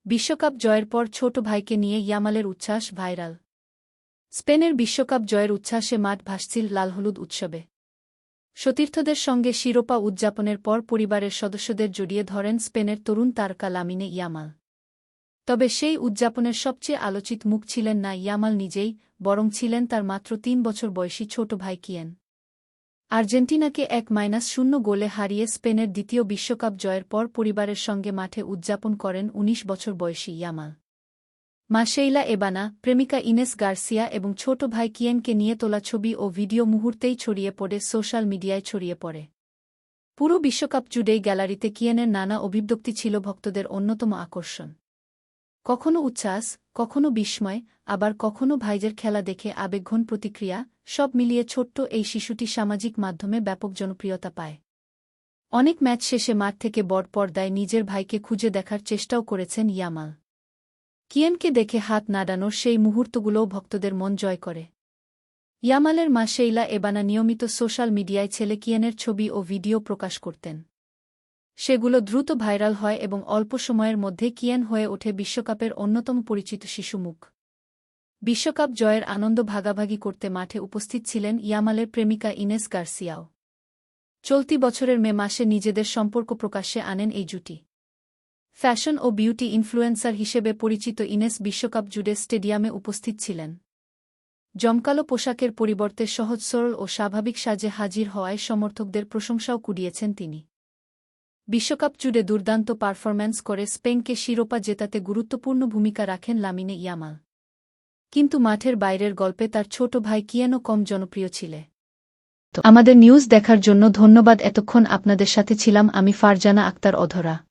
বিশ্বকাপ জয়ের পর ছোট ভাইকে নিয়ে ইয়ামালের উচ্ছ্বাস ভাইরাল। স্পেনের বিশ্বকাপ জয়ের উচ্ছ্বাসে মাঠ ভাসছিল লাল-হলুদ উৎসবে। সতীর্থদের সঙ্গে শিরোপা উদযাপনের পর পরিবারের সদস্যদের জড়িয়ে ধরেন স্পেনের তরুণ তারকা লামিনে ইয়ামাল। তবে সেই উদযাপনের সবচেয়ে আলোচিত মুখ ছিলেন না ইয়ামাল নিজেই, বরং ছিলেন তার মাত্র ৩ বছর বয়সী ছোট ভাই কিয়েন। আর্জেন্টিনাকে ১-০ গোলে হারিয়ে স্পেনের দ্বিতীয় বিশ্বকাপ জয়ের পর পরিবারের সঙ্গে মাঠে উদযাপন করেন ১৯ বছর বয়সী ইয়ামাল। মা শেইলা এবানা, প্রেমিকা ইনেস গার্সিয়া এবং ছোট ভাই কিয়েনকে নিয়ে তোলা ছবি ও ভিডিও মুহূর্তেই ছড়িয়ে পড়ে সোশ্যাল মিডিয়ায় ছড়িয়ে পড়ে। পুরো বিশ্বকাপ জুড়েই গ্যালারিতে কিয়েনের নানা অভিব্যক্তি ছিল ভক্তদের অন্যতম আকর্ষণ। কখনো উচ্ছ্বাস, কখনো বিস্ময়, আবার কখনো ভাইজের খেলা দেখে আবেগঘন প্রতিক্রিয়া, সব মিলিয়ে ছোট্ট এই শিশুটি সামাজিক মাধ্যমে ব্যাপক জনপ্রিয়তা পায়। অনেক ম্যাচ শেষে মাঠ থেকে বড় পর্দায় নিজের ভাইকে খুঁজে দেখার চেষ্টাও করেছেন ইয়ামাল। কিয়েনকে দেখে হাত নাড়ানোর সেই মুহূর্তগুলোও ভক্তদের মন জয় করে। ইয়ামালের মা শেইলা এবানা নিয়মিত সোশ্যাল মিডিয়ায় ছেলে কিয়েনের ছবি ও ভিডিও প্রকাশ করতেন। সেগুলো দ্রুত ভাইরাল হয় এবং অল্প সময়ের মধ্যে কিয়েন হয়ে ওঠে বিশ্বকাপের অন্যতম পরিচিত শিশুমুখ। বিশ্বকাপ জয়ের আনন্দ ভাগাভাগি করতে মাঠে উপস্থিত ছিলেন ইয়ামালের প্রেমিকা ইনেস গার্সিয়াও। চলতি বছরের মে মাসে নিজেদের সম্পর্ক প্রকাশ্যে আনেন এই জুটি। ফ্যাশন ও বিউটি ইনফ্লুয়েন্সার হিসেবে পরিচিত ইনেস বিশ্বকাপ জুড়ে স্টেডিয়ামে উপস্থিত ছিলেন। জমকালো পোশাকের পরিবর্তে সহজ সরল ও স্বাভাবিক সাজে হাজির হওয়ায় সমর্থকদের প্রশংসাও কুড়িয়েছেন তিনি। বিশ্বকাপ জুড়ে দুর্দান্ত পারফরম্যান্স করে স্পেনকে শিরোপা জেতাতে গুরুত্বপূর্ণ ভূমিকা রাখেন লামিনে ইয়ামাল। কিন্তু মাঠের বাইরের গল্পে তার ছোট ভাই কিয়েনও কম জনপ্রিয় ছিলে। আমাদের নিউজ দেখার জন্য ধন্যবাদ। এতক্ষণ আপনাদের সাথে ছিলাম আমি ফারজানা আক্তার অধরা।